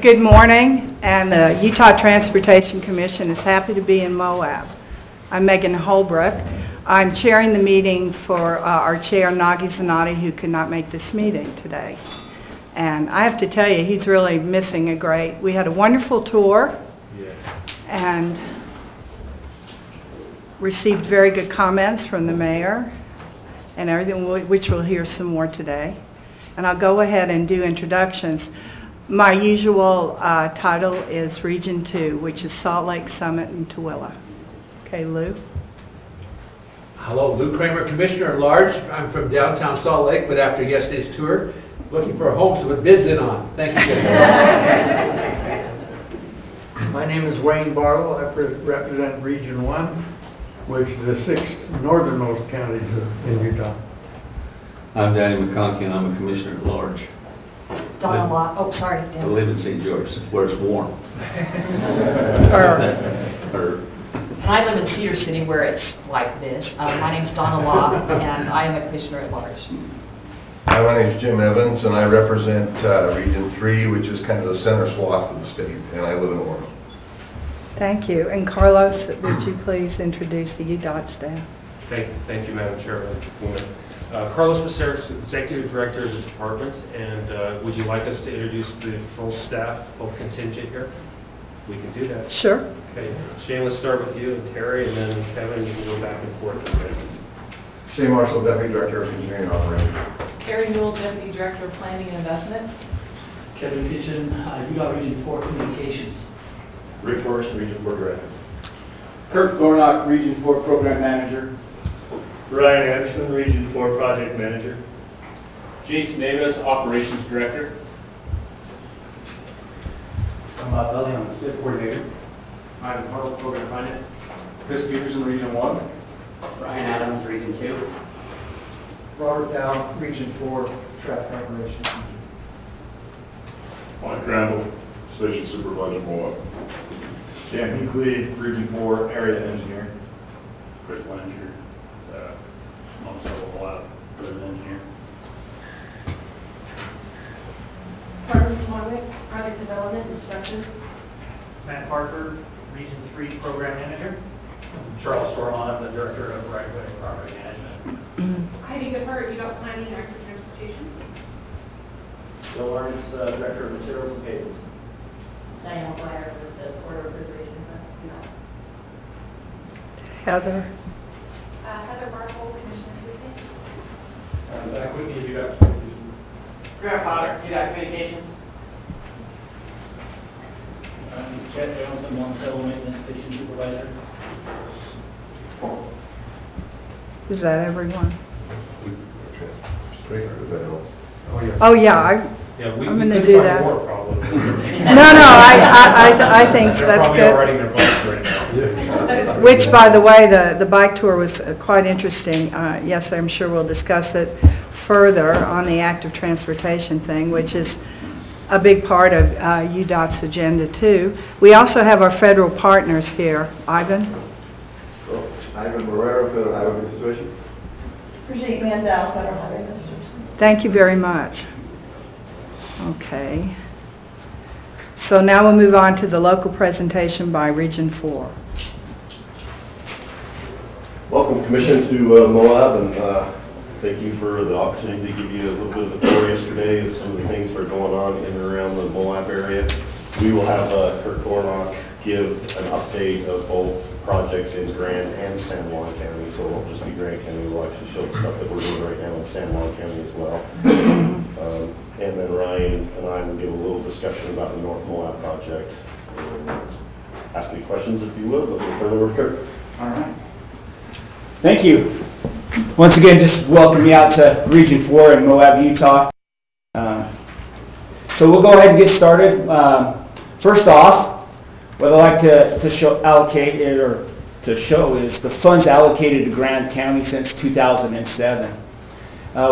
Good morning, and the Utah Transportation Commission is happy to be in Moab. I'm Megan Holbrook. I'm chairing the meeting for our chair, Nagi Zanotti, who could not make this meeting today. And I have to tell you, he's really missing a great. We had a wonderful tour, yes, and received very good comments from the mayor and everything, which we'll hear some more today. And I'll go ahead and do introductions. My usual title is Region 2, which is Salt Lake, Summit, and Tooele. Okay, Lou. Hello, Lou Kramer, Commissioner at Large. I'm from downtown Salt Lake, but after yesterday's tour, looking for a home to put bids in on. Thank you. My name is Wayne Barlow. I represent Region 1, which is the 6th northernmost counties in Utah. I'm Danny McConkie, and I'm a Commissioner at Large. Donna Locke. Oh, sorry. I live in St. George, where it's warm. And I live in Cedar City, where it's like this. My name's Donna Locke, and I am a Commissioner at Large. Hi, my name is Jim Evans, and I represent Region 3, which is kind of the center swath of the state, and I live in Orem. Thank you. And Carlos, would you please introduce the UDOT staff? Thank you, Madam Chairman. Carlos Becerrix, Executive Director of the department, and would you like us to introduce the full staff, full contingent here? We can do that. Sure. Okay, Shane, let's start with you, and Terry, and then Kevin, you can go back and forth. Shane Marshall, Deputy Director of Engineering Operations. Carrie Newell, Deputy Director of Planning and Investment. Kevin Kitchen, UDOT Region 4 Communications. Rick Forrest, Region 4 Director. Kirk Gornock, Region 4 Program Manager. Ryan Anderson, Region 4 Project Manager. Jason Davis, Operations Director. I'm Bob Belly, I'm the SPID Coordinator. Ivan Hartle, Program Finance. Chris Peterson, Region 1. Ryan Adams, Region 2. Robert Dow, Region 4 Traffic Operations. Mike Crandall, Station Supervisor Moab. Sam Hinkley, Region 4 Area Engineer. Chris Blanchard, also Moab, Engineer. Carmen Swanwick, Project Development Instructor. Matt Parker, Region 3 Program Manager. Charles Stormont, I'm the Director of Right-of-Way and Property Management. Heidi Goodhart, UDOT Planning and Active Transportation. Bill Lawrence, Director of Materials and Payments. Diane Blair with the Port of Refrigeration. Heather. Heather Barkle, Commission Assistant. Zach Whitney, UDOT Communications. Graham Potter, UDOT Communications. Chad Johnson, Monticello Maintenance Station Supervisor. Is that everyone? Oh, yeah, Yeah, I'm going to do that. More probably. No, I think They're that's probably good. all riding their bikes right now. Which, by the way, the bike tour was quite interesting. Yes, I'm sure we'll discuss it further on the active transportation thing, which is a big part of UDOT's agenda too. We also have our federal partners here. Ivan? Ivan Barrera, Federal Highway Administration. Brigitte Mandel, Federal Highway Administration. Thank you very much. Okay. So now we'll move on to the local presentation by Region 4. Welcome, Commission, to Moab, and thank you for the opportunity to give you a little bit of a tour yesterday of some of the things that are going on in and around the Moab area. We will have Kirk Gornock give an update of both projects in Grand and San Juan County, so it won't just be Grand County, we'll actually show the stuff that we're doing right now in San Juan County as well. And then Ryan and I will give a little discussion about the North Moab project. Ask me questions if you will, but we'll turn it over to Kirk. All right. Thank you. Once again, just welcome you out to Region 4 in Moab, Utah. So we'll go ahead and get started. First off, what I'd like to show is the funds allocated to Grand County since 2007.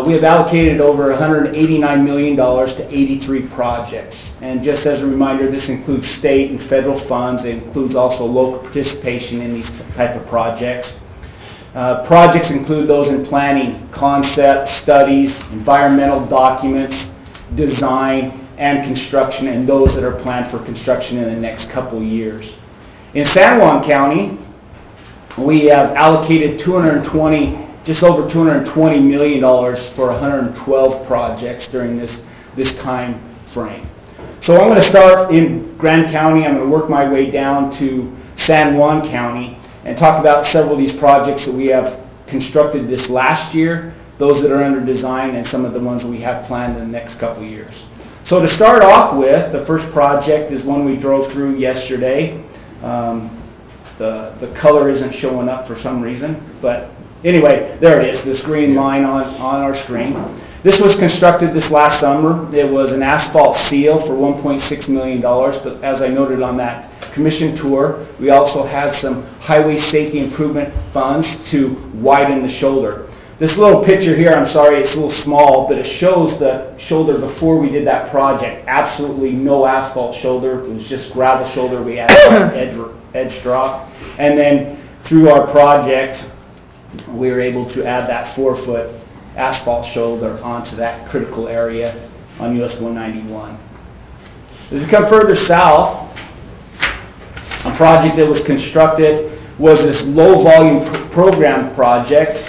We have allocated over $189 million to 83 projects. And just as a reminder, this includes state and federal funds. It includes also local participation in these type of projects. Projects include those in planning, concept, studies, environmental documents, design, and construction, and those that are planned for construction in the next couple of years. In San Juan County, we have allocated just over $220 million for 112 projects during this time frame. So I'm going to start in Grand County. I'm going to work my way down to San Juan County and talk about several of these projects that we have constructed this last year, those that are under design, and some of the ones that we have planned in the next couple of years. So to start off with, the first project is one we drove through yesterday. The color isn't showing up for some reason, but anyway, there it is, this green line on our screen. This was constructed this last summer. It was an asphalt seal for $1.6 million, but as I noted on that commission tour, we also had some highway safety improvement funds to widen the shoulder. This little picture here, I'm sorry, it's a little small, but it shows the shoulder before we did that project. Absolutely no asphalt shoulder. It was just gravel shoulder. We added edge drop. And then through our project, we were able to add that 4-foot asphalt shoulder onto that critical area on US 191. As we come further south, a project that was constructed was this low volume program project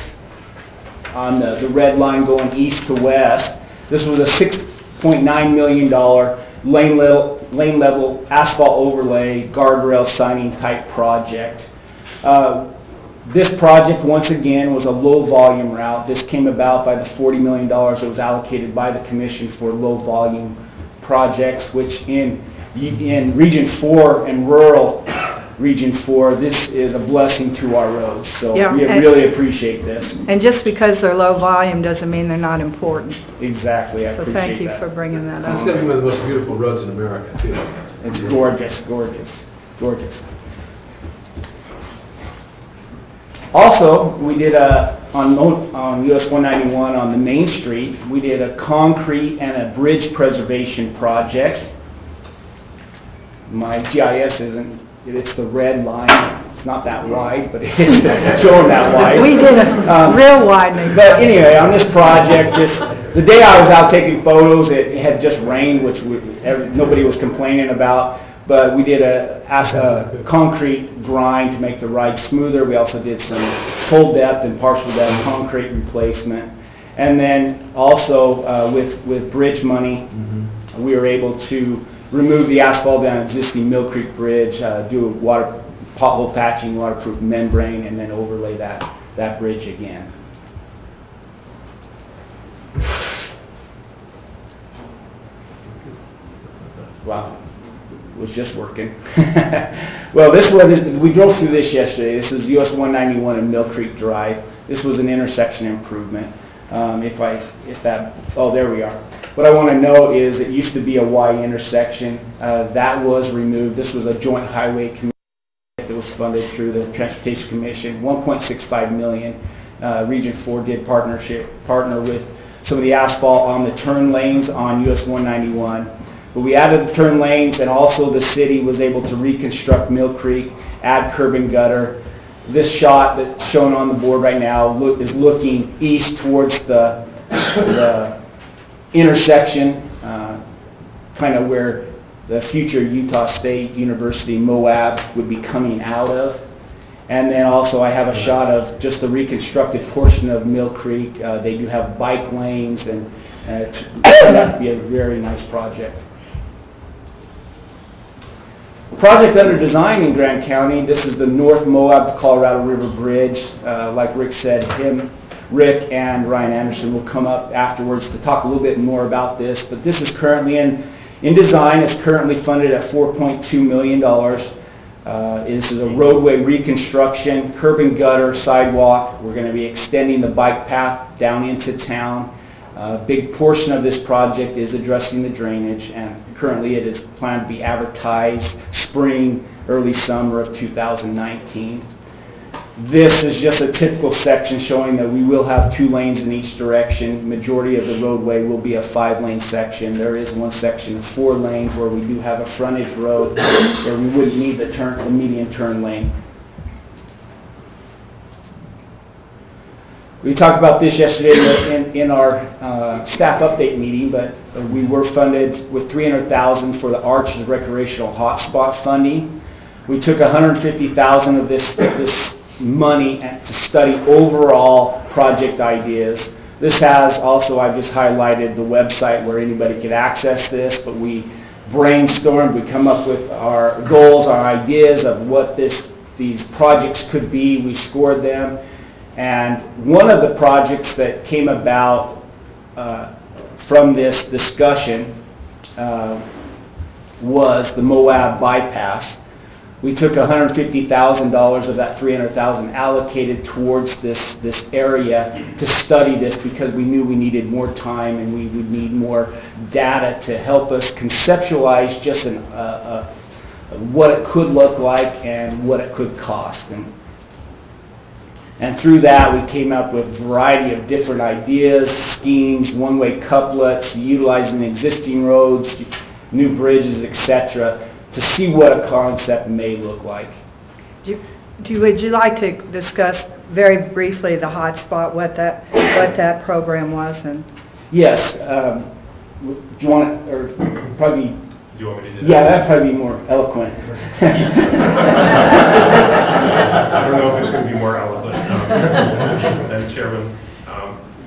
on the red line going east to west. This was a $6.9 million lane level asphalt overlay, guardrail signing type project. This project, once again, was a low volume route. This came about by the $40 million that was allocated by the Commission for low volume projects, which in Region 4 and rural Region 4, this is a blessing to our roads. So yeah, we really appreciate this. And just because they're low volume doesn't mean they're not important. Exactly, I appreciate that. So thank you for bringing that up. It's going to be one of the most beautiful roads in America, too. It's gorgeous, gorgeous, gorgeous. Also, we did on US 191 on the Main Street, we did a concrete and a bridge preservation project. My GIS isn't, it's the red line. It's not that wide, but it's showing that wide. We did a real widening. But anyway, on this project, just the day I was out taking photos, it had just rained, which nobody was complaining about. But we did a concrete grind to make the ride smoother. We also did some full depth and partial depth concrete replacement. And then also with bridge money, we were able to remove the asphalt down existing Mill Creek Bridge, do a pothole patching, waterproof membrane, and then overlay that bridge again. Wow. Was just working. Well, this one we drove through this yesterday. This is US 191 and Mill Creek Drive. This was an intersection improvement. Oh, there we are. What I want to note is it used to be a Y intersection. That was removed. This was a joint highway committee that was funded through the Transportation Commission. $1.65 million. Region 4 did partner with some of the asphalt on the turn lanes on US 191. But we added the turn lanes, and also the city was able to reconstruct Mill Creek, add curb and gutter. This shot that's shown on the board right now is looking east towards the intersection, kind of where the future Utah State University Moab would be coming out of. And then also I have a shot of just the reconstructed portion of Mill Creek. They do have bike lanes, and it turned out to be a very nice project. Project under design in Grand County. This is the North Moab to Colorado River Bridge. Like Rick said, Rick and Ryan Anderson will come up afterwards to talk a little bit more about this. But this is currently in design. It's currently funded at $4.2 million. This is a roadway reconstruction, curb and gutter, sidewalk. We're going to be extending the bike path down into town. A big portion of this project is addressing the drainage, and currently it is planned to be advertised spring, early summer of 2019. This is just a typical section showing that we will have 2 lanes in each direction. Majority of the roadway will be a 5-lane section. There is one section of 4 lanes where we do have a frontage road where we wouldn't need the median turn lane. We talked about this yesterday in our staff update meeting, but we were funded with $300,000 for the Arches Recreational Hotspot funding. We took $150,000 of this money to study overall project ideas. This has also, I've just highlighted the website where anybody could access this, but we brainstormed, we come up with our goals, our ideas of what these projects could be. We scored them. And one of the projects that came about from this discussion was the Moab bypass. We took $150,000 of that $300,000 allocated towards this area to study this because we knew we needed more time and we would need more data to help us conceptualize just what it could look like and what it could cost. And through that, we came up with a variety of different ideas, schemes, one-way couplets, utilizing existing roads, new bridges, etc., to see what a concept may look like. Would you like to discuss very briefly the hotspot, what that program was? And yes. Do you want it, or probably? Do you want me to do that? Yeah, that'd probably be more eloquent. I don't know if it's going to be more eloquent. Madam Chairman,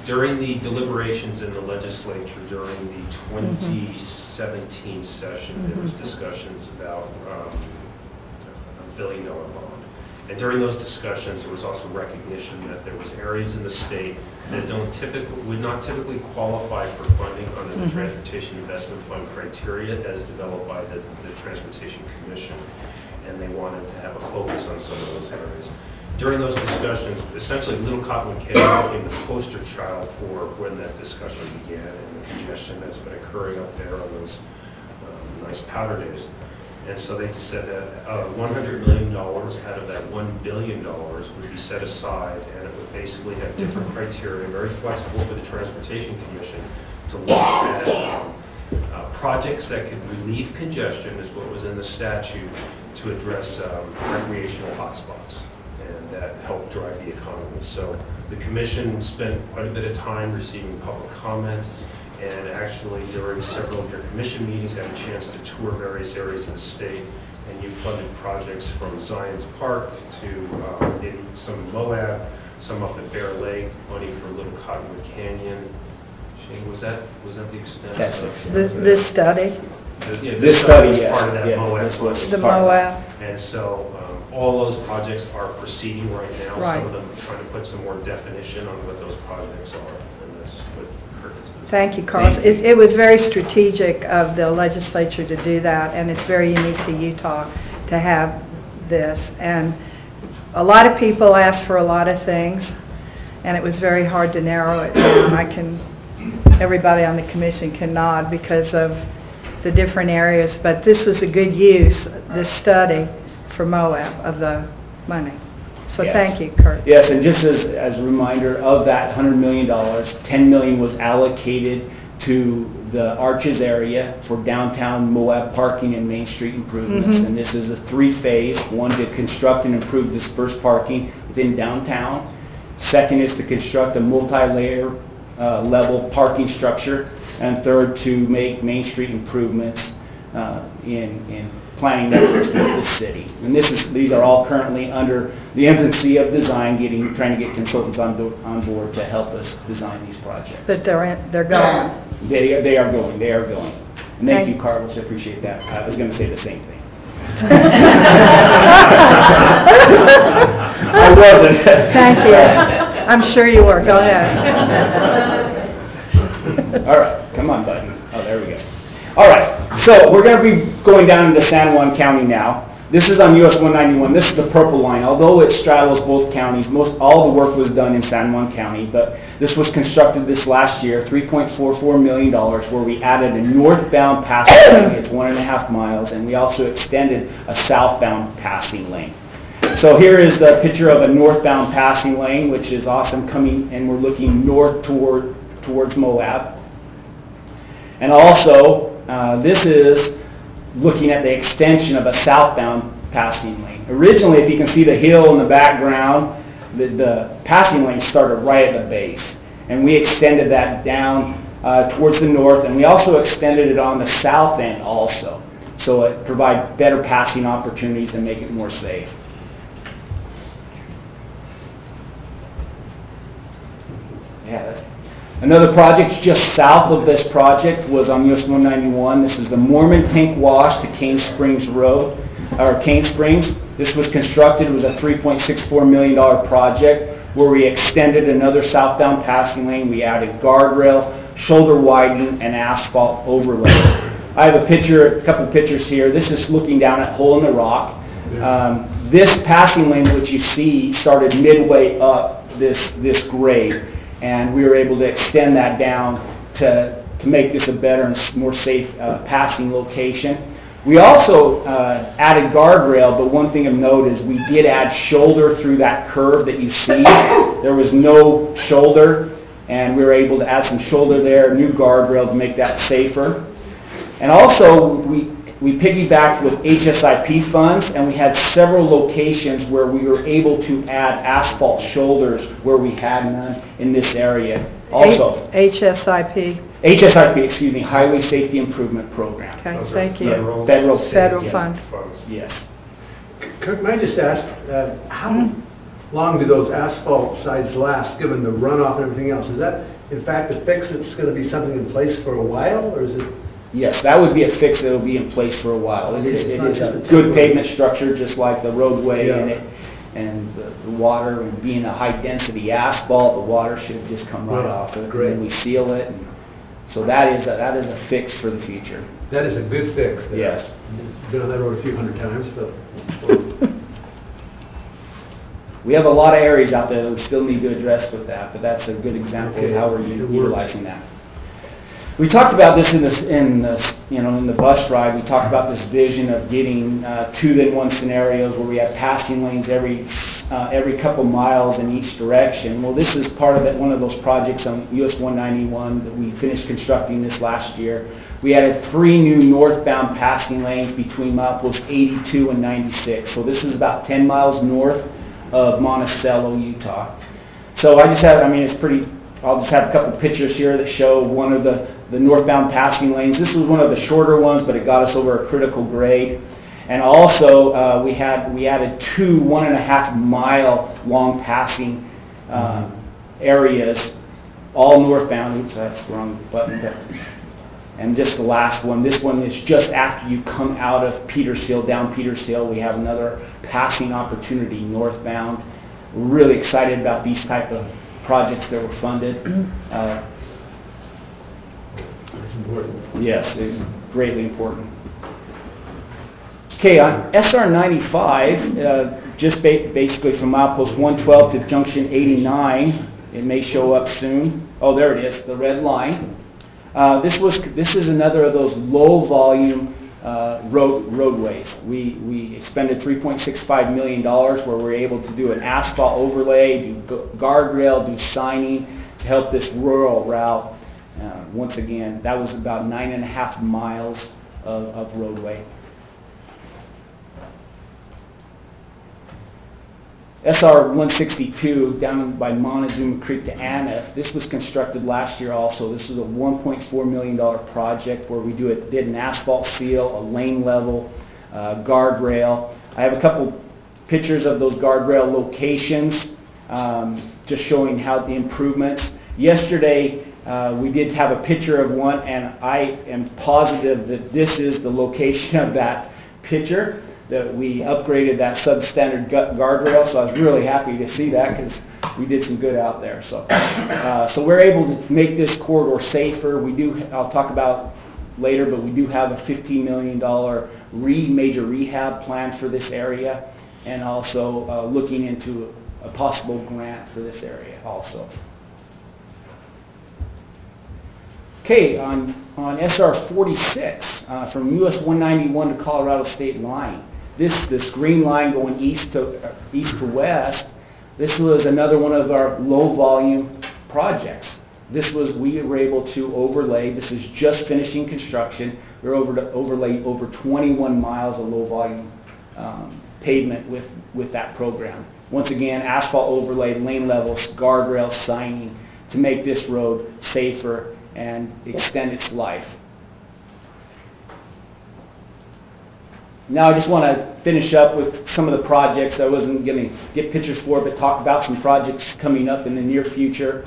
during the deliberations in the legislature during the 2017 session, there was discussions about a $1 billion bond. And during those discussions, there was also recognition that there was areas in the state that would not typically qualify for funding under the Transportation Investment Fund criteria as developed by the Transportation Commission. And they wanted to have a focus on some of those areas. During those discussions, essentially Little Cottonwood Canyon became the poster child for when that discussion began and the congestion that's been occurring up there on those nice powder days. And so they said that $100 million out of that $1 billion would be set aside, and it would basically have different criteria, very flexible for the Transportation Commission to look at projects that could relieve congestion, is what was in the statute, to address recreational hotspots, and that helped drive the economy. So the Commission spent quite a bit of time receiving public comment, and actually during several of your Commission meetings had a chance to tour various areas of the state, and you funded projects from Zions Park to some in Moab, some up at Bear Lake, money for Little Cottonwood Canyon. Shane, was that the extent? That's this study? This study, was yes. part of that Moab. This was The part of Moab. And so all those projects are proceeding right now. Right. Some of them are trying to put some more definition on what those projects are, and that's what Kurt is doing. Thank you, Carlos. It was very strategic of the legislature to do that, and it's very unique to Utah to have this. And a lot of people asked for a lot of things, and it was very hard to narrow it down. Everybody on the Commission can nod because of the different areas, but this was a good use, this study, for Moab of the money. So yes. Thank you, Kurt. Yes, and just as a reminder, of that $100 million, $10 million was allocated to the Arches area for downtown Moab parking and Main Street improvements. And this is a 3-phase. One, to construct and improve dispersed parking within downtown. Second is to construct a multi-layer level parking structure. And third, to make Main Street improvements in planning efforts with the city. And these are all currently under the infancy of design, trying to get consultants on board to help us design these projects. But they're going. They are going. And thank you, Carlos. I appreciate that. I was going to say the same thing. I wasn't. Thank you. I'm sure you were. Go ahead. All right, come on, buddy. Oh, there we go. All right, so we're going to be going down into San Juan County now. This is on US 191. This is the purple line. Although it straddles both counties, all the work was done in San Juan County, but this was constructed this last year, $3.44 million, where we added a northbound passing lane. It's 1.5 miles, and we also extended a southbound passing lane. So here is the picture of a northbound passing lane, which is awesome, coming, and we're looking north towards Moab. And also, this is looking at the extension of a southbound passing lane. Originally, if you can see the hill in the background, the passing lane started right at the base. And we extended that down towards the north, and we also extended it on the south end also. So it provides better passing opportunities and make it more safe. Yeah. Another project just south of this project was on US 191. This is the Mormon Tank Wash to Cane Springs Road, or Cane Springs. This was constructed, it was a $3.64 million project where we extended another southbound passing lane. We added guardrail, shoulder widening, and asphalt overlay. I have a couple pictures here. This is looking down at Hole in the Rock. This passing lane, which you see, started midway up this grade, and we were able to extend that down to make this a better and more safe passing location. We also added guardrail, but one thing of note is we did add shoulder through that curve that you see. There was no shoulder, and we were able to add some shoulder there, new guardrail to make that safer. And also, we piggybacked with HSIP funds, and we had several locations where we were able to add asphalt shoulders where we had none in this area. Also, HSIP. HSIP, excuse me, Highway Safety Improvement Program. Okay, thank you. Federal Yeah. funds. Yes. Kirk, may I just ask, how long do those asphalt sides last, given the runoff and everything else? Is that, in fact, a fix that's going to be something in place for a while, or is it? Yes, that would be a fix that will be in place for a while. It is a good pavement structure, just like the roadway in it, and the water, and being a high-density asphalt, the water should just come right off it. Great. And we seal it. And so that is a fix for the future. That is a good fix. Yes. Been on that road a few hundred times, so. We have a lot of areas out there that we still need to address with that, but that's a good example of how we're utilizing that. We talked about this in the bus ride. We talked about this vision of getting 2-then-1 scenarios where we have passing lanes every couple miles in each direction. Well, this is part of one of those projects on US 191 that we finished constructing this last year. We added 3 new northbound passing lanes between mileposts 82 and 96. So this is about 10 miles north of Monticello, Utah. So I just have, I'll just have a couple pictures here that show one of the northbound passing lanes. This was one of the shorter ones, but it got us over a critical grade. And also, we added 2 1.5 mile long passing areas, all northbound. Oops, that's the wrong button. And just the last one. This one is just after you come out of Peters Hill, down Peters Hill. We have another passing opportunity northbound. We're really excited about these type of projects that were funded. That's important. Yes, it's greatly important. Okay, on SR 95, just basically from milepost 112 to junction 89, it may show up soon. Oh, there it is, the red line. This is another of those low volume roadways. We expended $3.65 million where we're able to do an asphalt overlay, do guardrail, do signing to help this rural route. Once again, that was about 9.5 miles of roadway. SR 162 down by Montezuma Creek to Aneth. This was constructed last year also. This was a $1.4 million project where we did an asphalt seal, a lane level, guardrail. I have a couple pictures of those guardrail locations, just showing how the improvements. Yesterday, we did have a picture of one, and I am positive that this is the location of that picture, that we upgraded that substandard guardrail, so I was really happy to see that because we did some good out there. So we're able to make this corridor safer. I'll talk about later, but we do have a $15 million major rehab plan for this area, and also looking into a possible grant for this area also. Okay, on SR 46, from US 191 to Colorado State line, this green line going east to west, this was another one of our low volume projects. We were able to overlay, this is just finishing construction, we were able to overlay over 21 miles of low volume pavement with that program. Once again, asphalt overlay, lane levels, guardrails, signing to make this road safer and extend its life. Now I just want to finish up with some of the projects. I wasn't going to get pictures for, but talk about some projects coming up in the near future.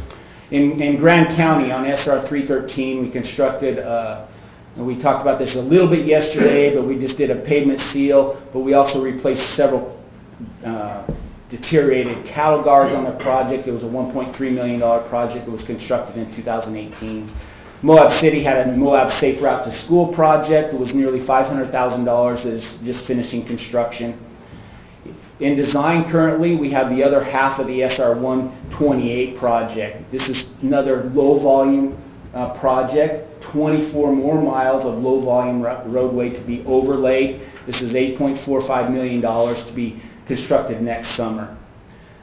In Grand County on SR 313, we constructed, and we talked about this a little bit yesterday, but we just did a pavement seal, but we also replaced several deteriorated cattle guards on the project. It was a $1.3 million project that was constructed in 2018. Moab City had a Moab Safe Route to School project. It was nearly $500,000 that is just finishing construction. In design currently, we have the other half of the SR 128 project. This is another low volume project, 24 more miles of low volume roadway to be overlaid. This is $8.45 million to be constructed next summer.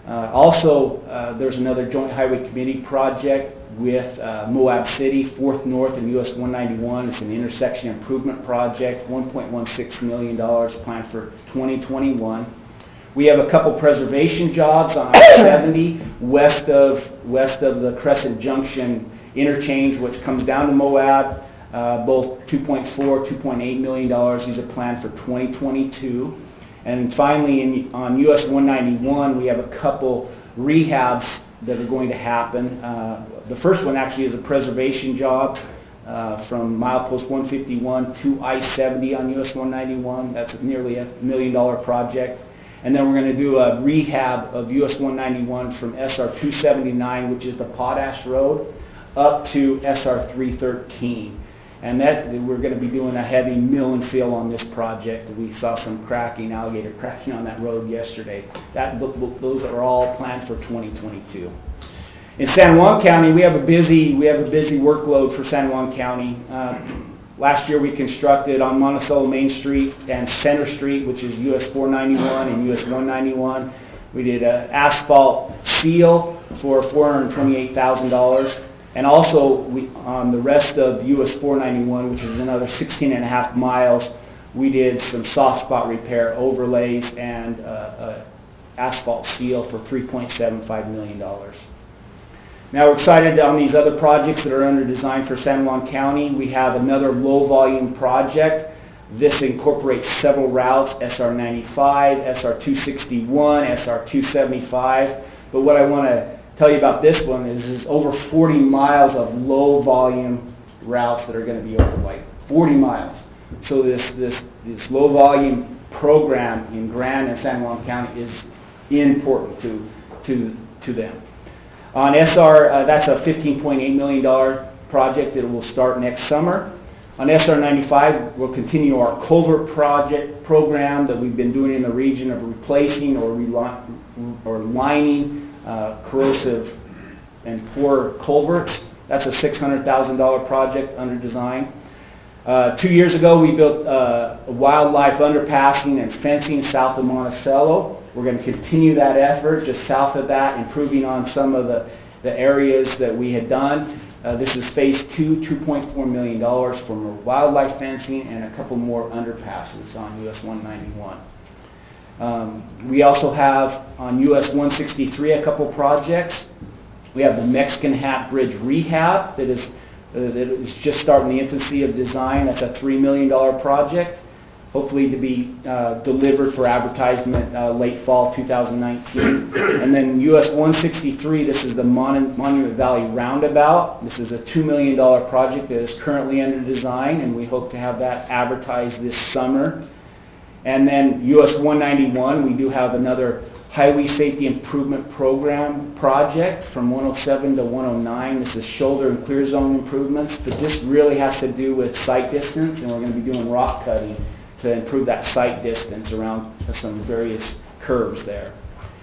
Also, there's another Joint Highway Committee project with Moab City, 4th North and US 191. It's an intersection improvement project, $1.16 million planned for 2021. We have a couple preservation jobs on I-70 west of the Crescent Junction interchange, which comes down to Moab, both $2.4, $2.8 million. These are planned for 2022. And finally, on US 191, we have a couple rehabs that are going to happen. The first one actually is a preservation job from milepost 151 to I-70 on US 191. That's nearly $1 million project. And then we're going to do a rehab of US 191 from SR 279, which is the Potash Road, up to SR 313. And that we're going to be doing a heavy mill and fill on this project. We saw some cracking, alligator cracking on that road yesterday. Those are all planned for 2022. In San Juan County, we have a busy workload for San Juan County. Last year we constructed on Monticello Main Street and Center Street, which is US 491 and US 191. We did an asphalt seal for $428,000. And also, on the rest of US 491, which is another 16.5 miles, we did some soft spot repair overlays and asphalt seal for $3.75 million. Now we're excited on these other projects that are under design for San Juan County. We have another low volume project. This incorporates several routes, SR 95, SR 261, SR 275. But what I want to tell you about this one is over 40 miles of low volume routes that are going to be overlaid. 40 miles. So this low volume program in Grand and San Juan County is important to them. On SR, that's a $15.8 million project that will start next summer. On SR 95, we'll continue our culvert project program that we've been doing in the region of replacing or lining corrosive and poor culverts. That's a $600,000 project under design. 2 years ago, we built a wildlife underpassing and fencing south of Monticello. We're going to continue that effort just south of that, improving on some of the areas that we had done. This is phase 2, $2.4 million for more wildlife fencing and a couple more underpasses on US 191. We also have on US 163 a couple projects. We have the Mexican Hat Bridge rehab that is just starting the infancy of design. That's a $3 million project, hopefully to be delivered for advertisement late fall 2019. And then US 163, this is the Monument Valley Roundabout. This is a $2 million project that is currently under design, and we hope to have that advertised this summer. And then US 191, we do have another Highway Safety Improvement Program project from 107 to 109. This is shoulder and clear zone improvements, but this really has to do with sight distance, and we're going to be doing rock cutting to improve that sight distance around some various curves there.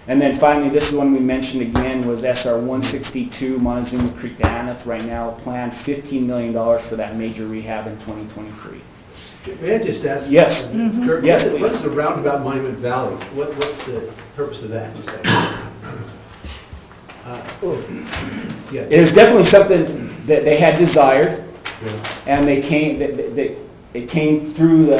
And then finally, this one we mentioned again was SR 162, Montezuma Creek to Aneth. Right now, planned $15 million for that major rehab in 2023. May I just ask? Yes. Kirk, Yes, what please. is the roundabout Monument Valley? What's the purpose of that? Yeah. It is definitely something that they had desired, Yeah. and it came through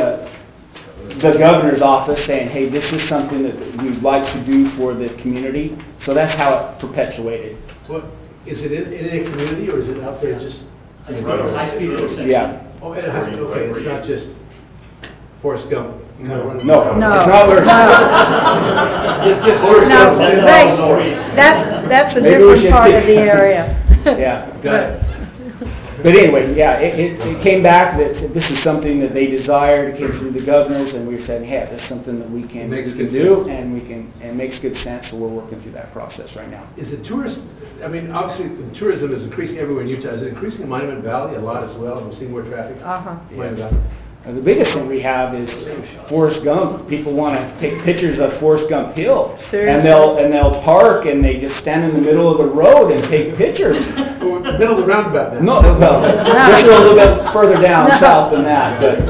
the governor's office saying, hey, this is something that we'd like to do for the community. So that's how it perpetuated. What, is it in a community or is it out there just? High-speed intersection. Yeah. Oh, it has to, okay, it's not just Forrest Gump. kind of running No, around. it's not where. Just No, Forrest Gump. that's a Maybe we different should part take- of the area. Yeah. Got it. But anyway, yeah, it came back that this is something that they desired. It came through the governors, and we were saying, hey, that's something that we can Makes good do, sense. and it makes good sense. So we're working through that process right now. Is it tourist, I mean, obviously, tourism is increasing everywhere in Utah. Is it increasing in Monument Valley a lot as well? We're seeing more traffic? Uh-huh. Monument Valley. The biggest thing we have is Forrest Gump. People want to take pictures of Forrest Gump Hill, and they'll park and they just stand in the middle of the road and take pictors. Middle of the roundabout now. No, just a little bit further down south than that, but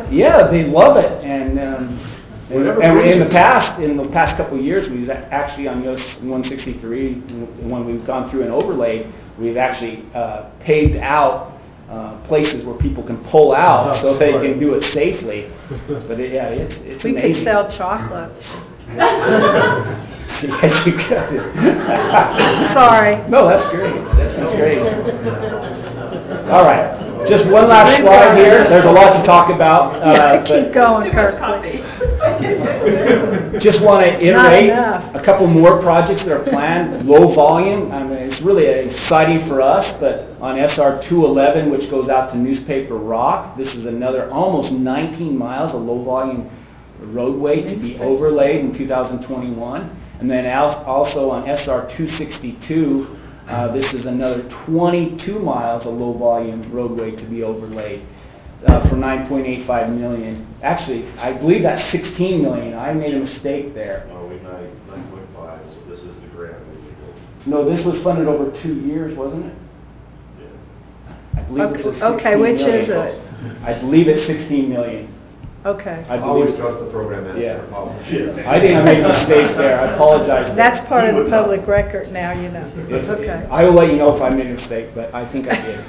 yeah, they love it. And in the past couple of years, we've actually on US 163, when we've gone through and overlaid, we've actually paved out places where people can pull out so they can do it safely. But it's We amazing. could sell chocolate. Yes, you could. Sorry. No, that's great. That sounds great. All right. Just one last slide here. There's a lot to talk about. Keep going, Kirkman. Just want to Not iterate enough. a couple more projects that are planned, low volume. I mean, it's really exciting for us, but on SR 211, which goes out to Newspaper Rock, this is another almost 19 miles of low volume roadway to be overlaid in 2021. And then also on SR 262, this is another 22 miles of low volume roadway to be overlaid for $9.85 million. Actually, I believe that's $16 million. I made a mistake there. No, we 9.5, so this is the grant. No, this was funded over 2 years, wasn't it? Yeah. I believe it was Okay, 16 which million. is it? I believe it's 16 million. Okay. I Always believe. trust the program manager. Yeah. I think I made a mistake there. I apologize. That's part of the public record now, you know. Okay. I will let you know if I made a mistake, but I think I did.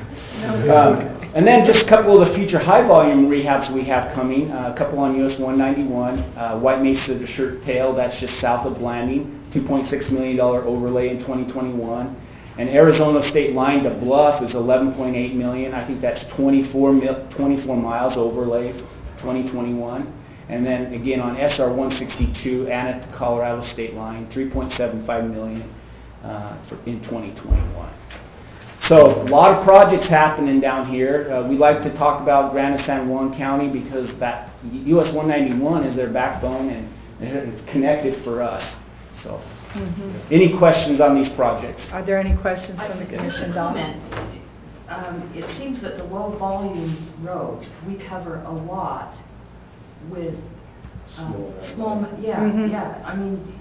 And then just a couple of the future high-volume rehabs we have coming. A couple on US 191, White Mesa to Shirt Tail, that's just south of Blanding, $2.6 million overlay in 2021. And Arizona State Line to Bluff is $11.8 million. I think that's 24 miles overlay for 2021. And then again on SR 162, Anna to Colorado State Line, $3.75 million in 2021. So a lot of projects happening down here. We like to talk about Grand San Juan County because that US 191 is their backbone and it's connected for us. So, any questions on these projects? Are there any questions from the Just a commission, Don? comment. It seems that the low volume roads, we cover a lot with small, yeah. I mean,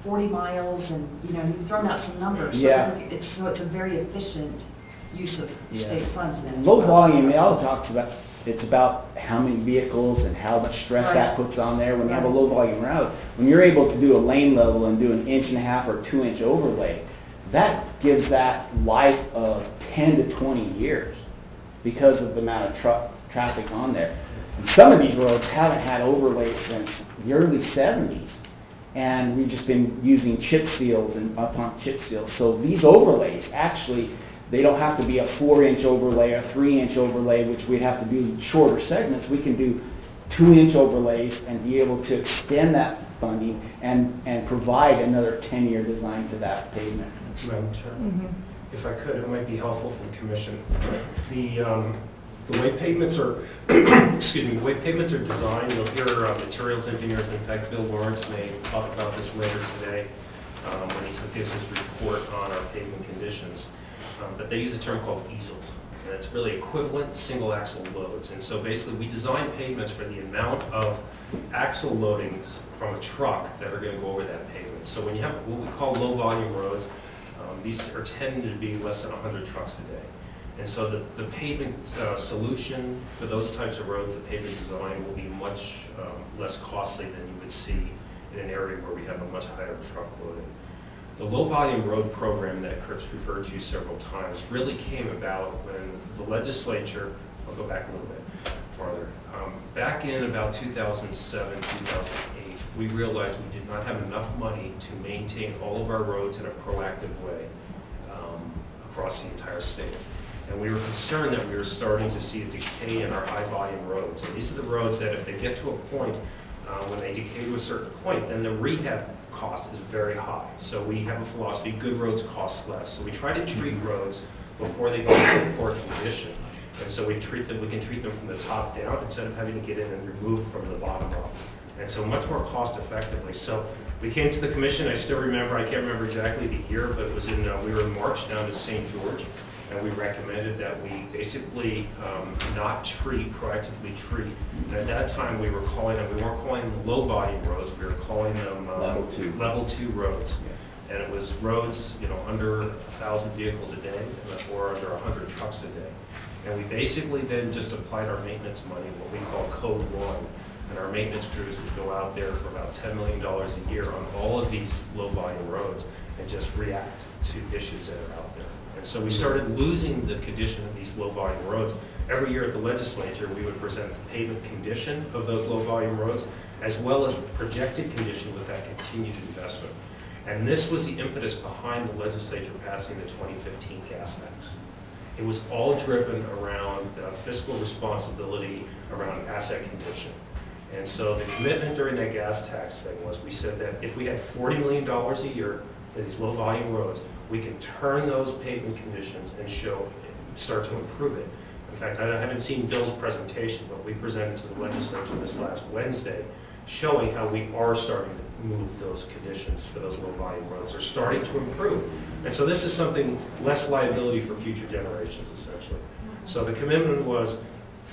40 miles and, you've thrown out some numbers. Yeah. So it's a very efficient use of state funds then. as Low well. volume, they all talks about, it's about how many vehicles and how much stress that puts on there. When you have a low volume route, when you're able to do a lane level and do an 1.5 or 2 inch overlay, that gives that life of 10 to 20 years because of the amount of traffic on there. And some of these roads haven't had overlays since the early 70s. And we've just been using chip seals and upon chip seals. So these overlays, actually, they don't have to be a 4-inch overlay, a 3-inch overlay, which we'd have to do shorter segments. We can do 2-inch overlays and be able to extend that funding and provide another 10-year design to that pavement. Madam Chair, if I could, it might be helpful for the commission. The way pavements are, the way pavements are designed, you'll hear materials engineers, in fact, Bill Lawrence may talk about this later today when he gives his report on our pavement conditions. But they use a term called easels, and it's really equivalent single axle loads. And so basically we design pavements for the amount of axle loadings from a truck that are going to go over that pavement. So when you have what we call low volume roads, these are tending to be less than 100 trucks a day. And so the pavement solution for those types of roads, the pavement design will be much less costly than you would see in an area where we have a much higher truck loading. The low volume road program that Kurt's referred to several times really came about when the legislature I'll go back a little bit farther. Back in about 2007, 2008, we realized we did not have enough money to maintain all of our roads in a proactive way across the entire state. And we were concerned that we were starting to see a decay in our high volume roads. And these are the roads that if they get to a point, when they decay to a certain point, then the rehab cost is very high. So we have a philosophy, good roads cost less. So we try to treat roads before they go into poor condition. And so we can treat them from the top down instead of having to get in and remove from the bottom up. And so much more cost effectively. So we came to the commission, I still remember, I can't remember exactly the year, but it was in, we were in March down to St. George, and we recommended that we basically not proactively treat. And at that time we were calling them, we weren't calling them low volume roads, we were calling them level two roads. Yeah. And it was roads, under 1,000 vehicles a day, or under 100 trucks a day. And we basically then just applied our maintenance money, what we call Code 1. And our maintenance crews would go out there for about $10 million a year on all of these low volume roads and just react to issues that are out there. And so we started losing the condition of these low volume roads. Every year at the legislature, we would present the pavement condition of those low volume roads, as well as the projected condition with that continued investment. And this was the impetus behind the legislature passing the 2015 gas tax. It was all driven around fiscal responsibility, around asset condition. And so the commitment during that gas tax thing was, we said that if we had $40 million a year for these low volume roads, we can turn those pavement conditions and start to improve it. In fact, I haven't seen Bill's presentation, but we presented to the legislature this last Wednesday, showing how we are starting to move those conditions for those low volume roads, are starting to improve. And so this is something less liability for future generations, essentially. So the commitment was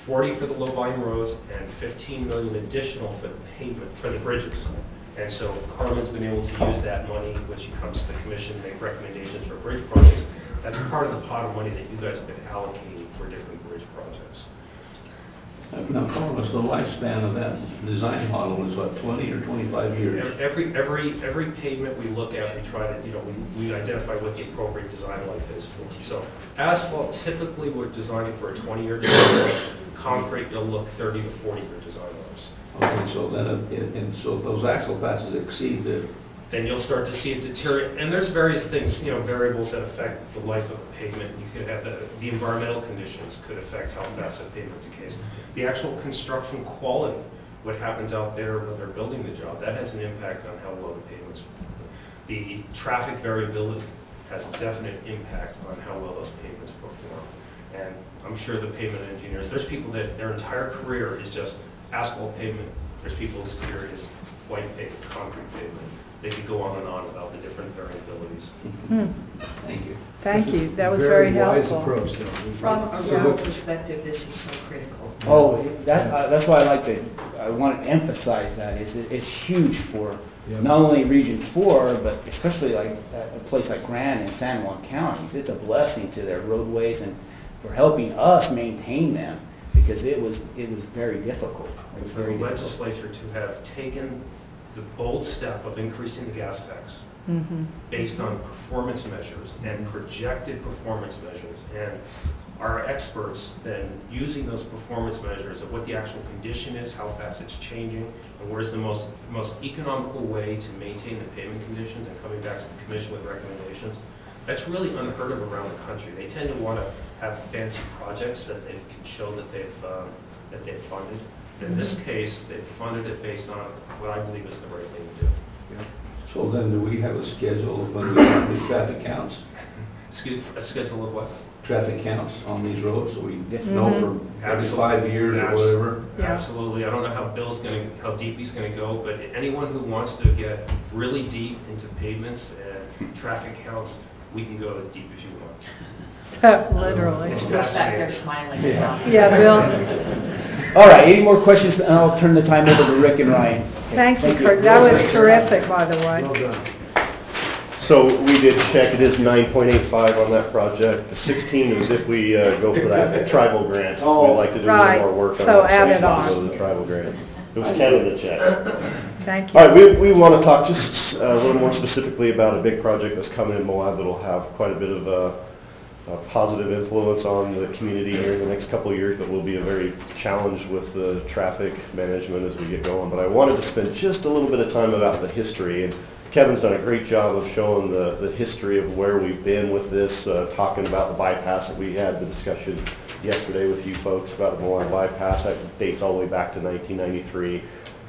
40 for the low volume roads and 15 million additional for the pavement, for the bridges. And so Carmen's been able to use that money when she comes to the commission, make recommendations for bridge projects. That's part of the pot of money that you guys have been allocating for different bridge projects. Now, Carlos, the lifespan of that design model is what, 20 or 25 years? Every pavement we look at, we try to, we identify what the appropriate design life is for. So asphalt, typically we're designing for a 20-year design life. Concrete, you'll look 30 to 40-year design lives. Okay, so then, so if those axle passes exceed the... Then you'll start to see it deteriorate. And there's various things, variables that affect the life of a pavement. You could have the environmental conditions could affect how fast a pavement decays. The actual construction quality, what happens out there when they're building the job, that has an impact on how well the pavements perform. The traffic variability has a definite impact on how well those pavements perform. And I'm sure the pavement engineers, there's people that their entire career is just asphalt pavement. There's people whose career is white pavement, concrete pavement. They could go on and on about the different variabilities. Thank you. Thank you. That was very helpful. Approach, From a road perspective, this is so critical. Oh, that's why I want to emphasize that. It's huge for not only Region 4, but especially like a place like Grand and San Juan counties. It's a blessing to their roadways and for helping us maintain them, because it was very difficult. It was for the legislature to have taken the bold step of increasing the gas tax based on performance measures and projected performance measures, and our experts then using those performance measures of what the actual condition is, how fast it's changing, and where's the most economical way to maintain the pavement conditions, and coming back to the commission with recommendations. That's really unheard of around the country. They tend to want to have fancy projects that they can show that they've funded. In this case, they've funded it based on what I believe is the right thing to do. Yeah. So then do we have a schedule of when we have these traffic counts? A schedule of what? Traffic counts on these roads, so we know for every 5 years or whatever? Yeah. Absolutely. I don't know how deep he's going to go, but anyone who wants to get really deep into pavements and traffic counts, we can go as deep as you want. Literally. It's back there smiling. Yeah, Bill. All right, any more questions? And I'll turn the time over to Rick and Ryan. Okay, Thank you, Kurt. That was terrific, by the way. Well done. So we did check, it is 9.85 on that project. The 16 is if we go for that tribal grant. Oh, we'd like to do a right. little more work on So that. add it 16 on. goes to the tribal grant. It was kind of the check. Thank you. All right, we want to talk just a little more specifically about a big project that's coming in Moab that'll have quite a bit of positive influence on the community here in the next couple of years, but will be a very challenge with the traffic management as we get going. But I wanted to spend just a little bit of time about the history, and Kevin's done a great job of showing the history of where we've been with this, talking about the bypass that we had the discussion yesterday with you folks about the Moab bypass. That dates all the way back to 1993.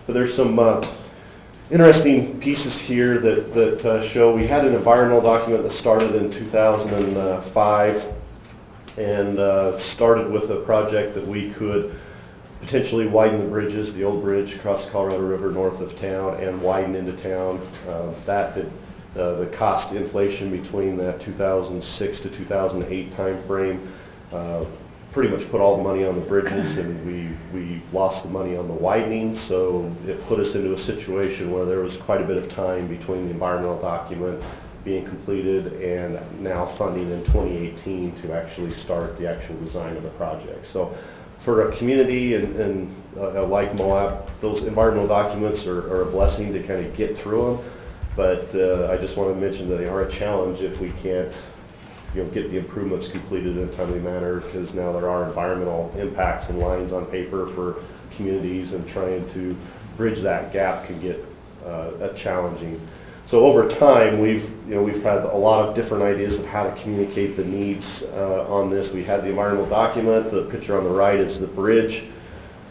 But there's some interesting pieces here that show we had an environmental document that started in 2005 and started with a project that we could potentially widen the bridges, the old bridge across the Colorado River north of town, and widen into town. The cost inflation between that 2006 to 2008 time frame pretty much put all the money on the bridges, and we lost the money on the widening, so it put us into a situation where there was quite a bit of time between the environmental document being completed and now funding in 2018 to actually start the actual design of the project. So for a community and like Moab, those environmental documents are a blessing to kind of get through them, but I just want to mention that they are a challenge if we can't get the improvements completed in a timely manner, because now there are environmental impacts and lines on paper for communities, and trying to bridge that gap can get challenging. So over time, we've had a lot of different ideas of how to communicate the needs on this. We had the environmental document. The picture on the right is the bridge.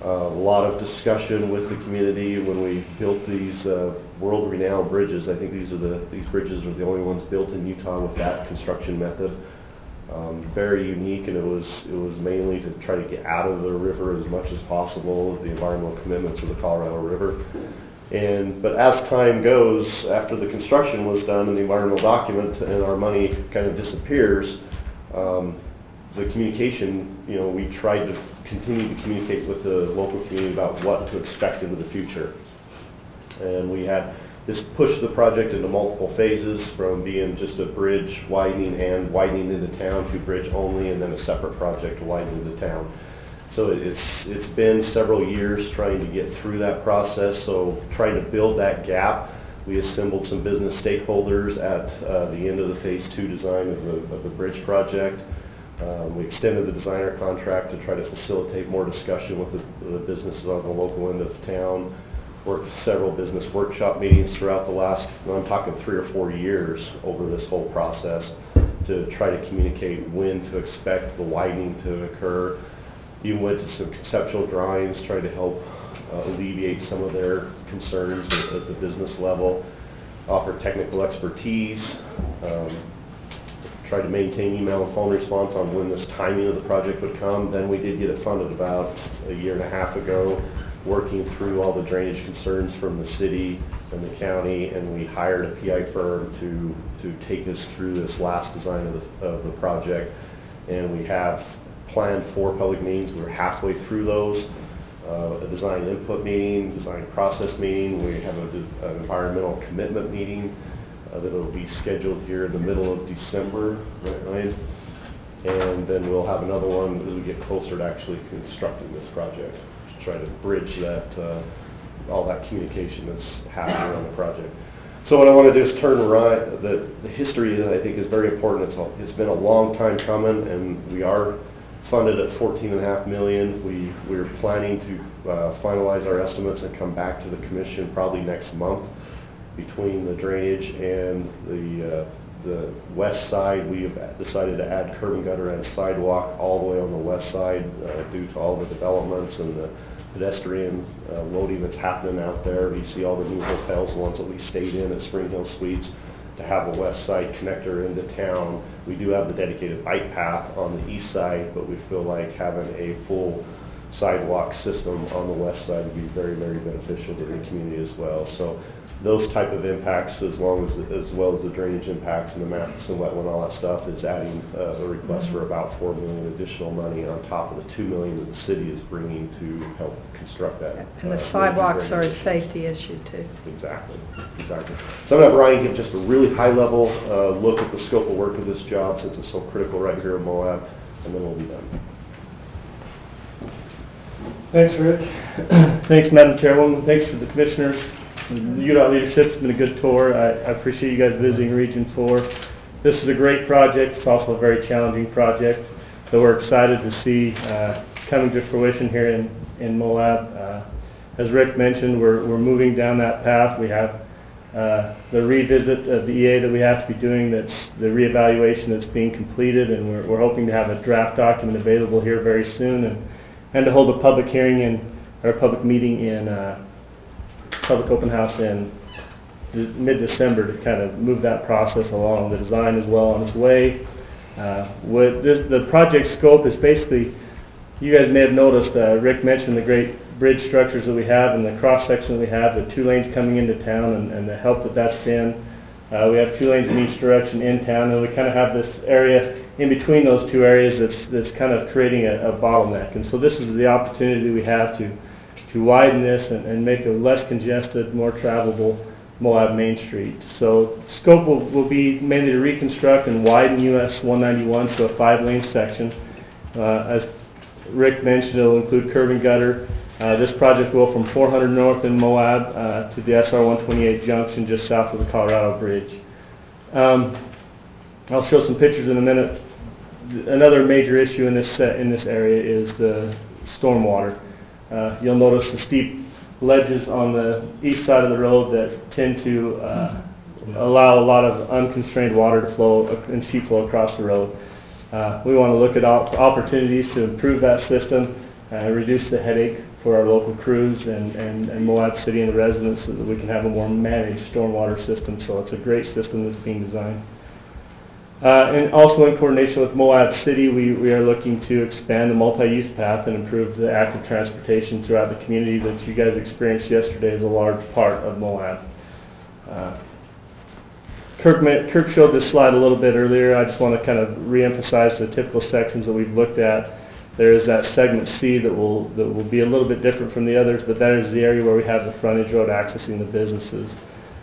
A lot of discussion with the community when we built these world-renowned bridges. I think these bridges are the only ones built in Utah with that construction method. Very unique, and it was mainly to try to get out of the river as much as possible, the environmental commitments of the Colorado River. But as time goes, after the construction was done and the environmental document and our money kind of disappears, the communication, we tried to continue to communicate with the local community about what to expect into the future. And we had this pushed the project into multiple phases, from being just a bridge widening and widening into town to bridge only, and then a separate project to widen into town. So it's been several years trying to get through that process. So trying to build that gap, we assembled some business stakeholders at the end of the phase 2 design of the bridge project. We extended the designer contract to try to facilitate more discussion with the businesses on the local end of town. Worked several business workshop meetings throughout the last, I'm talking 3 or 4 years over this whole process, to try to communicate when to expect the widening to occur. Even went to some conceptual drawings, trying to help alleviate some of their concerns at the business level. Offered technical expertise. Tried to maintain email and phone response on when this timing of the project would come. Then we did get it funded about a year and a half ago, working through all the drainage concerns from the city and the county, and we hired a PI firm to take us through this last design of the project. And we have planned 4 public meetings. We're halfway through those. A design input meeting, design process meeting. We have an environmental commitment meeting that will be scheduled here in the middle of December, right? And then we'll have another one as we get closer to actually constructing this project, to try to bridge that all that communication that's happening on the project. So what I want to do is turn right. The history, I think, is very important. It's been a long time coming, and we are funded at $14.5 million. We're planning to finalize our estimates and come back to the commission probably next month. Between the drainage and the west side, we have decided to add curb and gutter and sidewalk all the way on the west side due to all the developments and the pedestrian loading that's happening out there. You see all the new hotels, the ones that we stayed in at Spring Hill Suites, to have a west side connector into town. We do have the dedicated bike path on the east side, but we feel like having a full sidewalk system on the west side would be very, very beneficial to the community as well. So those type of impacts, as well as the drainage impacts and the Matheson wetland, all that stuff, is adding a request for about $4 million additional money on top of the $2 million that the city is bringing to help construct that. And the sidewalks are a safety issue too. Exactly. So I'm going to have Ryan give just a really high-level look at the scope of work of this job, since it's so critical right here in Moab, and then we'll be done. Thanks, Rick. Thanks, Madam Chairwoman. Thanks for the commissioners. The UDOT leadership. It's been a good tour. I appreciate you guys visiting Region 4. This is a great project. It's also a very challenging project that we're excited to see coming to fruition here in Moab. As Rick mentioned, we're moving down that path. We have the revisit of the EA that we have to be doing, that's the reevaluation that's being completed, and we're hoping to have a draft document available here very soon, and to hold a public hearing or a public meeting in public open house in mid-December to kind of move that process along. The design is well on its way. The project scope is basically, you guys may have noticed, Rick mentioned the great bridge structures that we have and the cross section that we have, the 2 lanes coming into town and the help that that's been. We have 2 lanes in each direction in town, and we kind of have this area in between those 2 areas that's kind of creating a bottleneck. And so this is the opportunity we have to widen this and make a less congested, more travelable Moab Main Street. So scope will be mainly to reconstruct and widen US 191 to a 5-lane section. As Rick mentioned, it'll include curb and gutter. This project will from 400 North in Moab to the SR 128 junction just south of the Colorado Bridge. I'll show some pictures in a minute. Another major issue in this area is the stormwater. You'll notice the steep ledges on the east side of the road that tend to allow a lot of unconstrained water to flow and sheet flow across the road. We want to look at opportunities to improve that system, reduce the headache for our local crews and Moab City and the residents, so that we can have a more managed stormwater system. So it's a great system that's being designed. And also in coordination with Moab City, we are looking to expand the multi-use path and improve the active transportation throughout the community that you guys experienced yesterday is a large part of Moab. Kirk showed this slide a little bit earlier. I just want to kind of re-emphasize the typical sections that we've looked at. There is that segment C that will be a little bit different from the others, but that is the area where we have the frontage road accessing the businesses.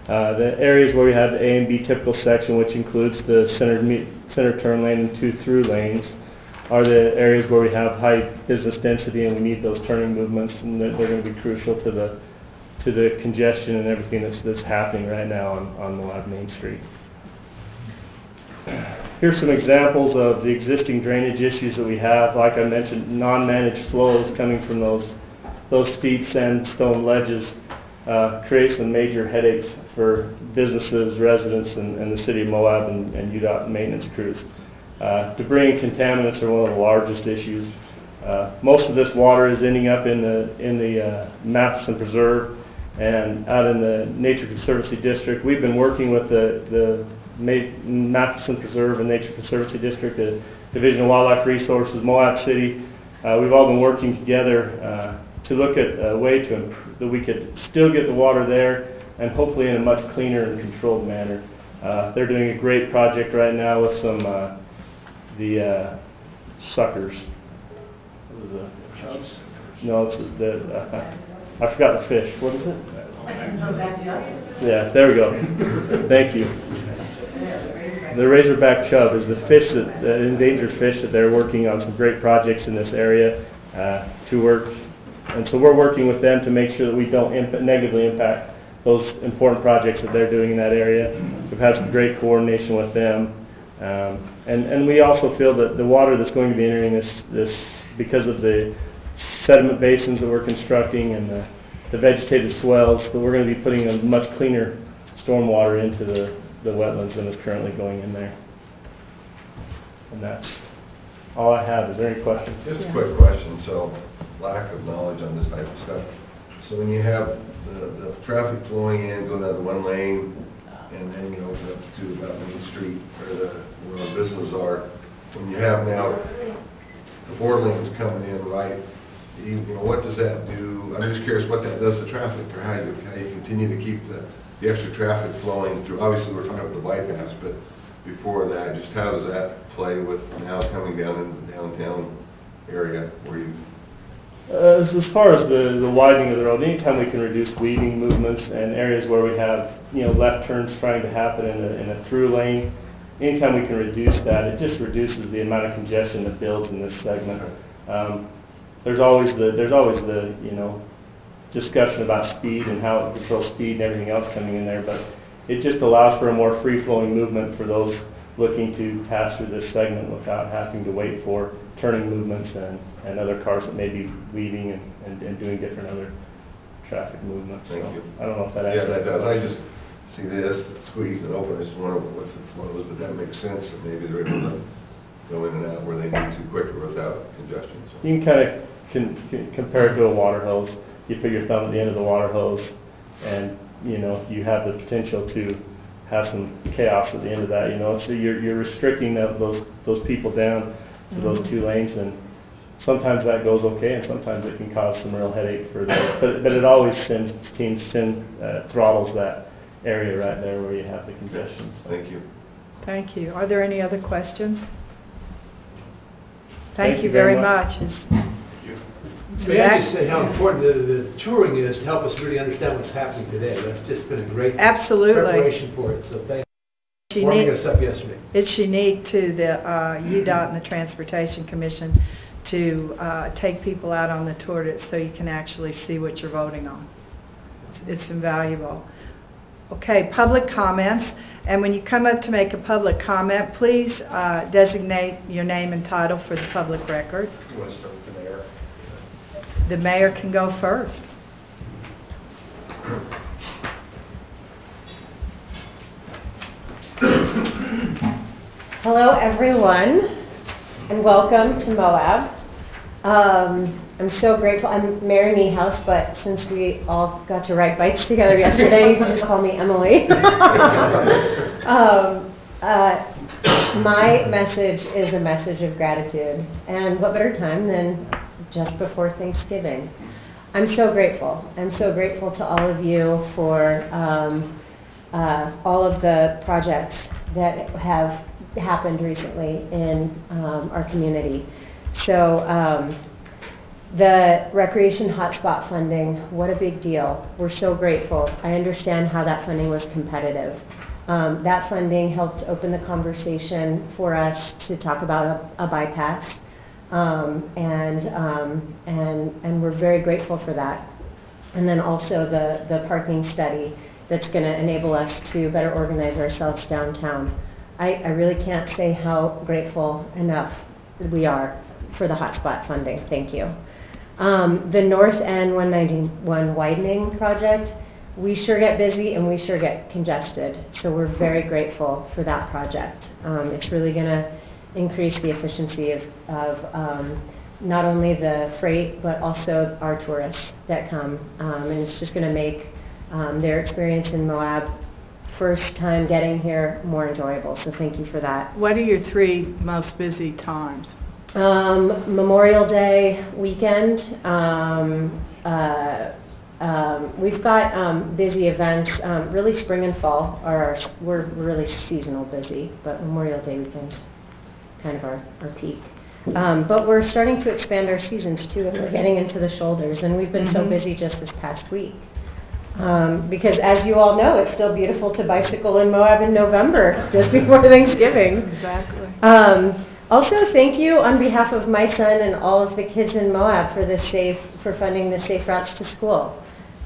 The areas where we have the A and B typical section, which includes the center turn lane and 2 through lanes, are the areas where we have high business density and we need those turning movements, and they're going to be crucial to the congestion and everything that's happening right now on Moab Main Street. Here's some examples of the existing drainage issues that we have. Like I mentioned, non-managed flows coming from those steep sandstone ledges create some major headaches for businesses, residents, and the city of Moab and UDOT maintenance crews. Debris and contaminants are one of the largest issues. Most of this water is ending up in the Matheson Preserve and out in the Nature Conservancy District. We've been working with the Matheson Preserve and Nature Conservancy District, the Division of Wildlife Resources, Moab City. We've all been working together to look at a way that we could still get the water there and hopefully in a much cleaner and controlled manner. They're doing a great project right now with some the suckers. No, it's I forgot the fish. What is it? Yeah, there we go. Thank you. The razorback chub is the fish, the endangered fish that they're working on some great projects in this area to work. And so we're working with them to make sure that we don't negatively impact those important projects that they're doing in that area. We've had some great coordination with them. And we also feel that the water that's going to be entering this because of the sediment basins that we're constructing and the vegetated swells, that we're going to be putting a much cleaner stormwater into the wetlands than is currently going in there. And that's all I have. Is there any questions? Just a quick question. So, lack of knowledge on this type of stuff. So when you have the traffic flowing in, going down to 1 lane, and then you open up to about Main Street where the businesses are, when you have now the 4 lanes coming in, right? You know, what does that do? I'm just curious what that does to traffic, or how you continue to keep the extra traffic flowing through. Obviously, we're talking about the bypass, but before that, just how does that play with now coming down in the downtown area where you? As far as the widening of the road, anytime we can reduce weaving movements and areas where we have left turns trying to happen in a through lane, anytime we can reduce that, it just reduces the amount of congestion that builds in this segment. There's always the discussion about speed and how it controls speed and everything else coming in there, but it just allows for a more free-flowing movement for those looking to pass through this segment without having to wait for turning movements and other cars that may be leaving and doing different other traffic movements. Thank So you. I don't know if that Yeah, answers that that does. question. I just see this squeeze and open. I just wonder if it flows, but that makes sense that maybe they're able to go in and out where they need to quicker without congestion. So. You can kind of compare it to a water hose. You put your thumb at the end of the water hose, and you know you have the potential to have some chaos at the end of that. You know, so you're restricting those people down to those 2 lanes, and sometimes that goes okay, and sometimes it can cause some real headache for them. But it always throttles that area right there where you have the congestion. So. Thank you. Thank you. Are there any other questions? Thank you very much. May I just say how important the touring is to help us really understand what's happening today. That's just been a great preparation for it, so thank you for warming us up yesterday. It's unique to the UDOT and the Transportation Commission to take people out on the tour so you can actually see what you're voting on. It's invaluable. Okay, public comments. And when you come up to make a public comment, please designate your name and title for the public record. You want to start with the mayor? The mayor can go first. Hello everyone, and welcome to Moab. I'm so grateful. I'm Mayor Niehaus, but since we all got to ride bikes together yesterday, you can just call me Emily. My message is a message of gratitude, and what better time than just before Thanksgiving. I'm so grateful. I'm so grateful to all of you for all of the projects that have happened recently in our community. So the recreation hotspot funding, what a big deal. We're so grateful. I understand how that funding was competitive. That funding helped open the conversation for us to talk about a bypass. And we're very grateful for that. And then also the parking study that's going to enable us to better organize ourselves downtown. I really can't say how grateful enough we are for the hotspot funding. Thank you. The North End 191 widening project, we sure get busy and we sure get congested. So we're very grateful for that project. It's really going to increase the efficiency of not only the freight, but also our tourists that come. And it's just going to make their experience in Moab, first time getting here, more enjoyable. So thank you for that. What are your 3 most busy times? Memorial Day weekend. We've got busy events. Really, spring and fall we're really seasonal busy, but Memorial Day weekend's kind of our peak. But we're starting to expand our seasons too, and we're getting into the shoulders. And we've been so busy just this past week. Because as you all know, it's still beautiful to bicycle in Moab in November, just before Thanksgiving. Exactly. Also, thank you on behalf of my son and all of the kids in Moab for funding the safe routes to school.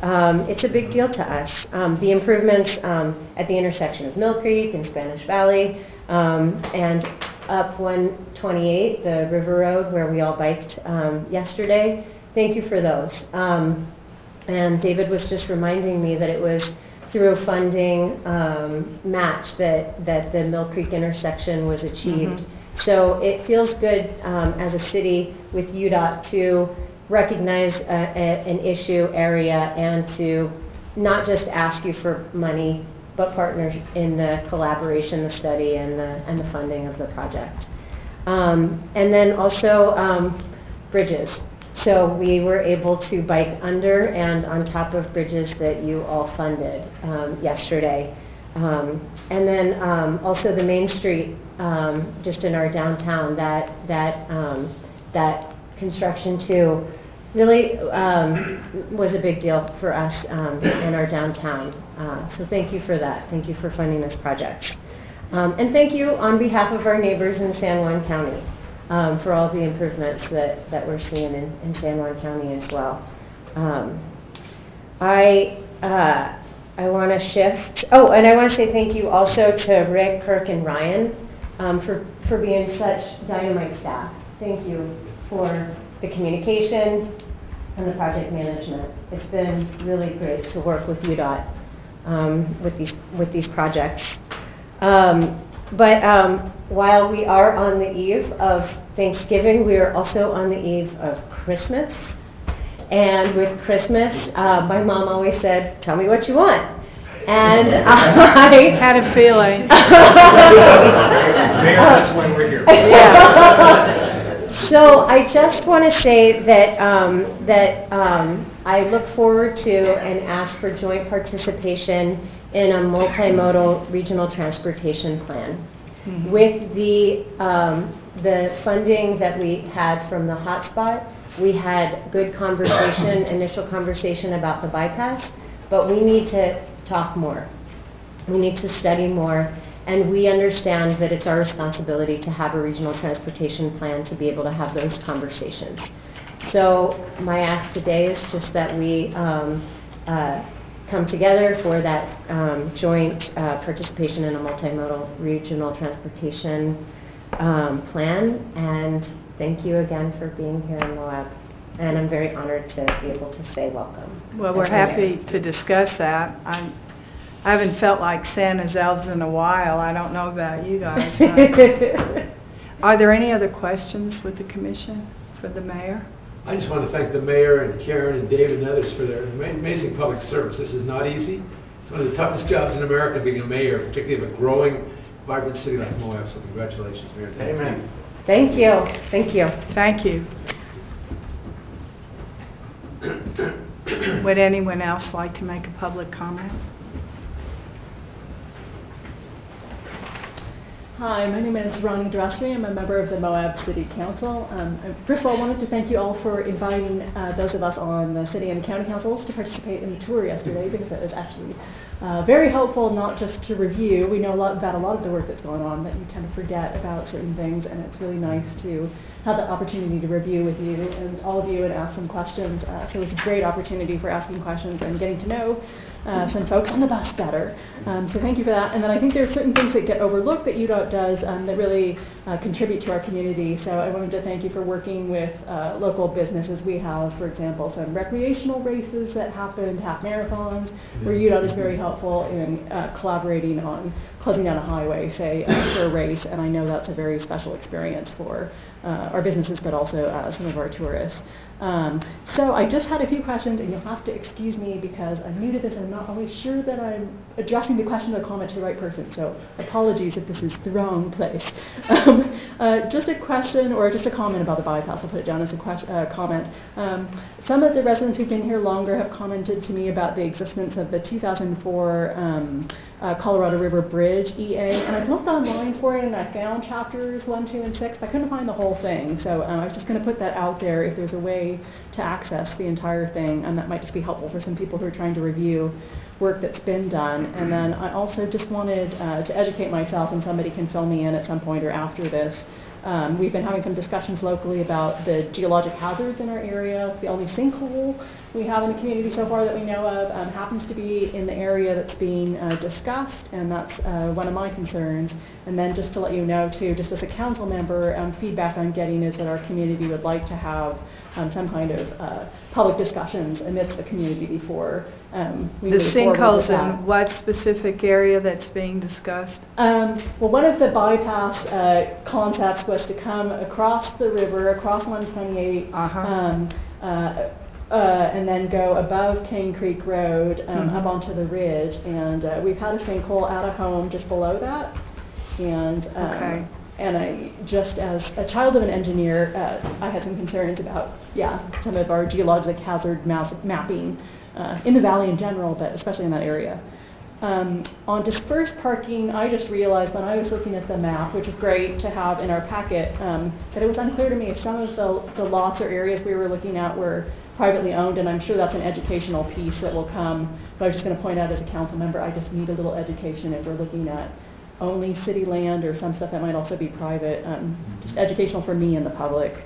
It's a big deal to us. The improvements at the intersection of Mill Creek and Spanish Valley, and up 128, the River Road, where we all biked yesterday. Thank you for those. And David was just reminding me that it was through a funding match that the Mill Creek intersection was achieved. So it feels good as a city with UDOT to recognize an issue area and to not just ask you for money, but partner in the collaboration, the study, and the funding of the project. And then also bridges. So we were able to bike under and on top of bridges that you all funded yesterday. And then also the Main Street, just in our downtown, that construction too really was a big deal for us in our downtown. So thank you for that. Thank you for funding this project. And thank you on behalf of our neighbors in San Juan County for all the improvements that we're seeing in San Juan County as well. I want to shift. Oh, and I want to say thank you also to Rick, Kirk, and Ryan for being such dynamite staff. Thank you for the communication and the project management. It's been really great to work with UDOT with these projects. While we are on the eve of Thanksgiving, we are also on the eve of Christmas. And with Christmas, my mom always said, "Tell me what you want." And I had a feeling. Mayor, that's why we're here. So I just want to say that I look forward to and ask for joint participation in a multimodal regional transportation plan. Mm-hmm. With the funding that we had from the hotspot, we had good conversation, initial conversation about the bypass, but we need to talk more. We need to study more, and we understand that it's our responsibility to have a regional transportation plan to be able to have those conversations. So my ask today is just that we come together for that joint participation in a multimodal regional transportation plan, and thank you again for being here in Moab. And I'm very honored to be able to say welcome. Well, we're happy to discuss that. I haven't felt like Santa's elves in a while. I don't know about you guys. Are there any other questions with the commission for the mayor? I just want to thank the mayor and Karen and David and others for their amazing public service. This is not easy. It's one of the toughest jobs in America, being a mayor, particularly of a growing, vibrant city like Moab. So congratulations, Mayor. Amen. Thank you. Thank you. Thank you. Would anyone else like to make a public comment? Hi, my name is Ronnie Dressry. I'm a member of the Moab City Council. First of all, I wanted to thank you all for inviting those of us on the city and county councils to participate in the tour yesterday, because it was actually very helpful, not just to review. We know about a lot of the work that's going on, but you tend to forget about certain things, and it's really nice to have the opportunity to review with you and all of you and ask some questions. So it was a great opportunity for asking questions and getting to know some folks on the bus better. So thank you for that. And then I think there are certain things that get overlooked that UDOT does that really contribute to our community. So I wanted to thank you for working with local businesses. We have, for example, some recreational races that happened, half marathons, where UDOT is very helpful in collaborating on closing down a highway, say, for a race. And I know that's a very special experience for our businesses, but also some of our tourists. So I just had a few questions, and you'll have to excuse me because I'm new to this and I'm not always sure that I'm addressing the question or comment to the right person. So apologies if this is the wrong place. Just a question or just a comment about the bypass. I'll put it down as a comment. Some of the residents who've been here longer have commented to me about the existence of the 2004 Colorado River Bridge EA, and I've looked online for it and I found chapters 1, 2, and 6, but I couldn't find the whole thing. So I was just going to put that out there if there's a way to access the entire thing, and that might just be helpful for some people who are trying to review work that's been done. And then I also just wanted to educate myself, and somebody can fill me in at some point or after this. We've been having some discussions locally about the geologic hazards in our area. The only sinkhole we have in the community so far that we know of happens to be in the area that's being discussed, and that's one of my concerns. And then just to let you know too, just as a council member, feedback I'm getting is that our community would like to have some kind of public discussions amidst the community before we the move forward with sinkholes that. in what specific area that's being discussed? Well, one of the bypass concepts was to come across the river, across 128, and then go above Cane Creek Road up onto the ridge. And we've had a sinkhole at a home just below that. And and I, just as a child of an engineer, I had some concerns about, some of our geologic hazard mapping in the valley in general, but especially in that area. On dispersed parking, I just realized when I was looking at the map, which is great to have in our packet, that it was unclear to me if some of the lots or areas we were looking at were privately owned, and I'm sure that's an educational piece that will come. But I was just going to point out as a council member, I just need a little education if we're looking at only city land or some stuff that might also be private. Just educational for me and the public.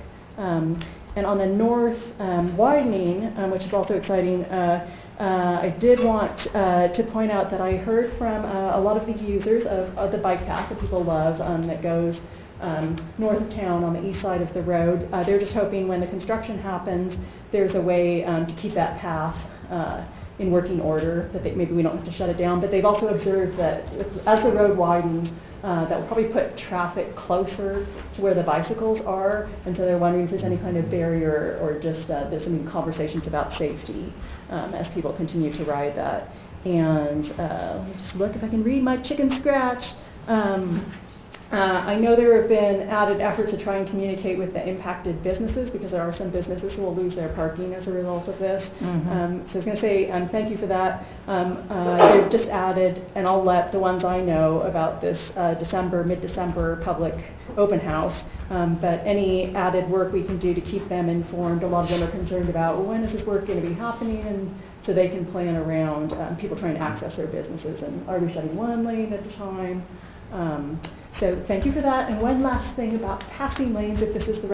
And on the north widening, which is also exciting, I did want to point out that I heard from a lot of the users of the bike path that people love that goes north of town on the east side of the road. They're just hoping when the construction happens, there's a way to keep that path in working order, that maybe we don't have to shut it down. But they've also observed that as the road widens, that will probably put traffic closer to where the bicycles are, and so they're wondering if there's any kind of barrier or just there's some conversations about safety as people continue to ride that. And let me just look if I can read my chicken scratch. I know there have been added efforts to try and communicate with the impacted businesses, because there are some businesses who will lose their parking as a result of this. So I was going to say thank you for that. They've just added, and I'll let the ones I know about this mid-December public open house, but any added work we can do to keep them informed. A lot of them are concerned about, well, when is this work going to be happening, and so they can plan around people trying to access their businesses, and are we shutting one lane at a time? So thank you for that. And one last thing about passing lanes, if this is the